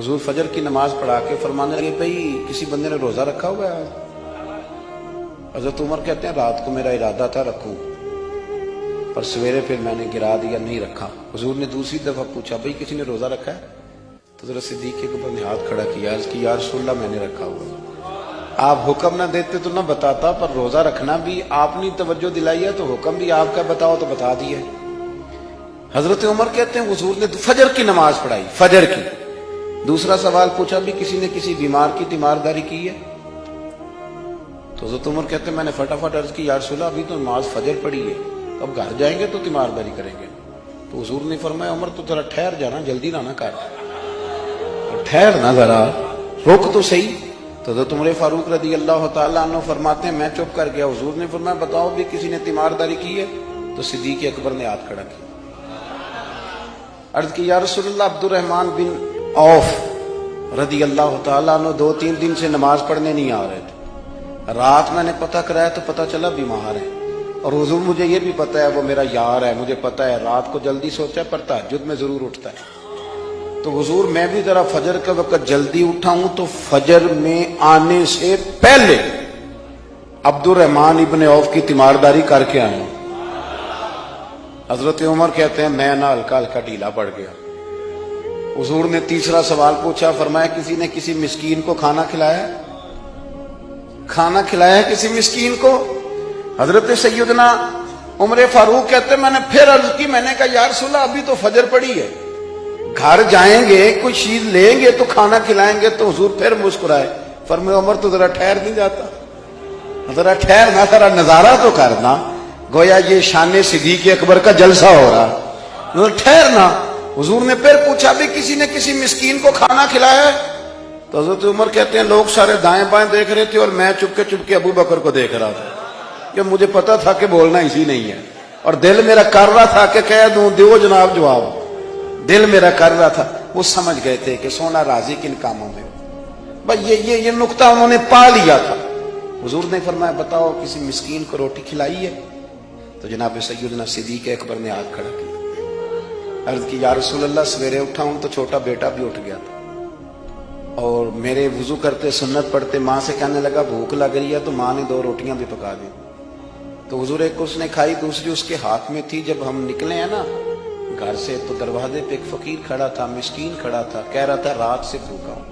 हुजूर फजर की नमाज पढ़ा के फरमाने लगे, भाई किसी बंदे ने रोजा रखा हुआ है? हजरत उमर कहते हैं रात को मेरा इरादा था रखूं, पर सवेरे फिर मैंने गिरा दिया, नहीं रखा। हुजूर ने दूसरी दफा पूछा, भाई किसी ने रोजा रखा है? तो हजरत सिद्दीक के ऊपर ने हाथ खड़ा किया, कि या रसूल अल्लाह मैंने रखा हुआ। आप हुक्म ना देते तो ना बताता, पर रोजा रखना भी आपने तवज्जो दिलाई है तो हुक्म भी आपका बताओ तो बता दिया। हजरत उमर कहते हैं हुजूर ने फजर की नमाज पढ़ाई, फजर की। दूसरा सवाल पूछा, भी किसी ने किसी बीमार की तीमारदारी की है? तो हजरत उमर कहते हैं मैंने फटाफट अर्ज की, या रसूल अल्लाह अभी तो नमाज फजर पढ़ी है, अब घर जाएंगे तो तीमारदारी करेंगे। तो हुजूर ने फरमाया, उमर तो जरा ठहर जाना, जल्दी ना कर, ठहर ना जरा, रुक तो सही। तो हजरत उमर फारूक रदी अल्लाह तआला अन्हु फरमाते हैं मैं चुप कर गया। हुजूर ने फरमाया बताओ भी किसी ने तीमारदारी की है? तो सिद्दीक अकबर ने हाथ खड़ा किया, अर्ज की या रसूलल्लाह अब्दुर्रहमान बिन औफ रदी अल्लाह तआला अन्हु 2-3 दिन से नमाज पढ़ने नहीं आ रहे थे। रात मैंने पता कराया तो पता चला बीमार है, और हुजूर मुझे ये भी पता है वो मेरा यार है, मुझे पता है रात को जल्दी सोता है पर तहज्जुद में जरूर उठता है। तो हुजूर मैं भी जरा फजर के वक्त जल्दी उठा हूं, तो फजर में आने से पहले अब्दुर्रहमान इब्ने औफ की तीमारदारी करके आया हूं। हजरत उमर कहते हैं मैं ना हल्का हल्का ढीला पड़ गया। हुजूर ने तीसरा सवाल पूछा, फरमाया किसी ने किसी मिस्कीन को खाना खिलाया? खाना खिलाया है किसी मिस्कीन को? हजरत सैयदना उमर फारूक कहते मैंने फिर अर्ज की, मैंने कहा या रसूल अल्लाह अभी तो फजर पड़ी है, घर जाएंगे कुछ चीज लेंगे तो खाना खिलाएंगे। तो हुजूर फिर मुस्कुराए, फरमाया उमर तो जरा ठहर नहीं जाता, जरा ठहर ना, जरा नजारा तो करना, गोया ये शान सिद्दीक अकबर का जलसा हो रहा, ठहरना। हुजूर ने फिर पूछा भी किसी ने किसी मिस्कीन को खाना खिलाया है? तो हजरत उमर कहते हैं लोग सारे दाएं बाएं देख रहे थे और मैं चुपके अबू बकर को देख रहा था, कि मुझे पता था कि बोलना इसी नहीं है, और दिल मेरा कर रहा था कि कह दूं, दो जनाब जवाब, दिल मेरा कर रहा था। वो समझ गए थे कि सोना राजी किन कामों में, भाई ये नुक्ता उन्होंने पा लिया था। हुजूर ने फरमाया बताओ किसी मिस्कीन को रोटी खिलाई है? तो जनाब सैयदना सिद्दीक अकबर ने हाथ खड़ा किया, अर्ज की या रसूल अल्लाह सवेरे उठा हूं तो छोटा बेटा भी उठ गया था, और मेरे वुजू करते सुन्नत पढ़ते माँ से कहने लगा भूख लग रही है, तो माँ ने 2 रोटियां भी पका दी। तो हुजूर एक उसने खाई, दूसरी उसके हाथ में थी। जब हम निकले हैं ना घर से, तो दरवाजे पे एक फकीर खड़ा था, मिस्कीन खड़ा था, कह रहा था रात से भूखा हूं,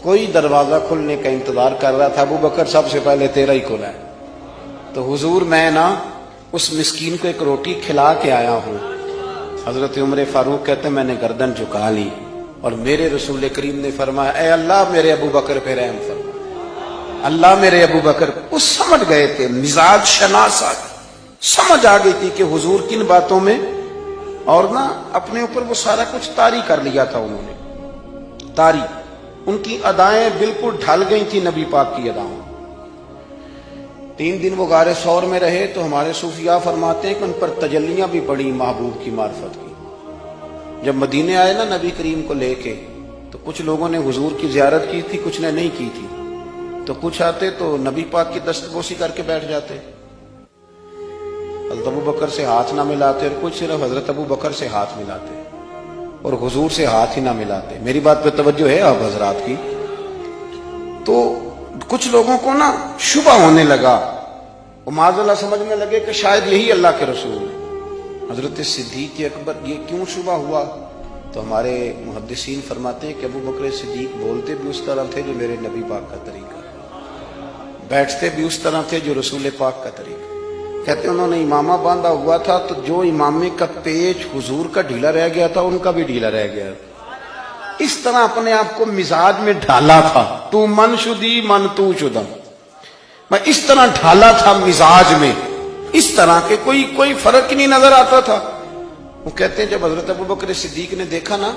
कोई दरवाजा खुलने का इंतजार कर रहा था। अबू बकर सबसे पहले तेरा ही खुला है। तो हुजूर मैं ना उस मिस्कीन को एक रोटी खिला के आया हूं। हजरत उमर फारूक कहते हैं मैंने गर्दन झुका ली, और मेरे रसूल करीम ने फरमाया ऐ अल्लाह मेरे अबू बकर पे रहम फरमा, अल्लाह मेरे अबू बकर। उस समझ गए थे, मिजाज शनासा समझ आ गई थी कि हुजूर किन बातों में, और ना अपने ऊपर वो सारा कुछ तारी कर लिया था उन्होंने, तारी। उनकी अदाएं बिल्कुल ढल गई थी नबी पाक की अदाओं। 3 दिन वो गारे सौर में रहे, तो हमारे सूफिया फरमाते हैं कि उन पर तजल्लियां भी पड़ी महबूब की मार्फत की। जब मदीने आए ना नबी करीम को लेके, तो कुछ लोगों ने हुजूर की जियारत की थी, कुछ ने नहीं की थी। तो कुछ आते तो नबी पाक की दस्तबोसी करके बैठ जाते, हज़रत अबू बकर से हाथ ना मिलाते, और कुछ सिर्फ हजरत अबू बकर से हाथ मिलाते और हुजूर से हाथ ही ना मिलाते। मेरी बात पे तवज्जो है आप हजरात की? तो कुछ लोगों को ना शुबा होने लगा, वो माज़अल्लाह समझने लगे कि शायद यही अल्लाह के रसूल है। हजरत सिद्दीक अकबर ये क्यों शुबा हुआ? तो हमारे मुहद्दिसीन फरमाते हैं कि अबू बकर सिद्दीक बोलते भी उस तरह थे जो मेरे नबी पाक का तरीका, बैठते भी उस तरह थे जो रसूल पाक का तरीका। कहते उन्होंने इमामा बांधा हुआ था, तो जो इमामे का पेच हुजूर का ढीला रह गया था उनका भी ढीला रह गया। इस तरह अपने आप को मिजाज में ढाला था, तू मन शुदी मन तू शुदम, मैं इस तरह ढाला था मिजाज में, इस तरह के कोई फर्क ही नहीं नजर आता था। वो कहते हैं जब हजरत अबू बकर सिद्दीक ने देखा ना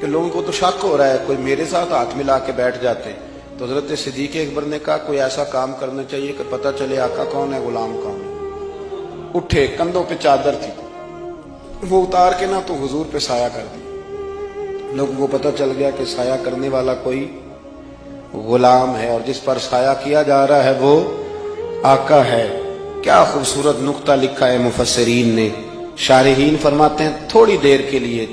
कि लोगों को तो शक हो रहा है, कोई मेरे साथ हाथ मिला के बैठ जाते, तो हजरत सिद्दीक अकबर ने कहा कोई ऐसा काम करना चाहिए कि पता चले आका कौन है, गुलाम कौन है। उठे, कंधों पे चादर थी, वो उतार के ना तो हुजूर पे साया कर दी। लोगों को पता चल गया कि साया करने वाला कोई गुलाम है, और जिस पर साया किया जा रहा है वो आका है। क्या खूबसूरत नुक्ता लिखा है मुफस्सिरीन ने। शारिहीन फरमाते हैं थोड़ी देर के लिए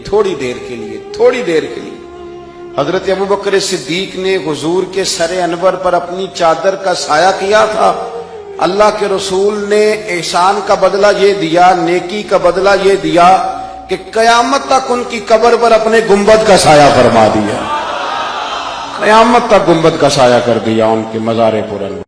حضرت ابو بکر صدیق نے حضور کے سر انور پر اپنی چادر کا سایہ کیا تھا. اللہ کے رسول نے احسان کا بدلہ یہ دیا، نیکی کا بدلہ یہ دیا کہ قیامت تک ان کی قبر پر اپنے گنبد کا سایہ فرما دیا. قیامت تک گنبد کا سایہ کر دیا ان کے مزار پر.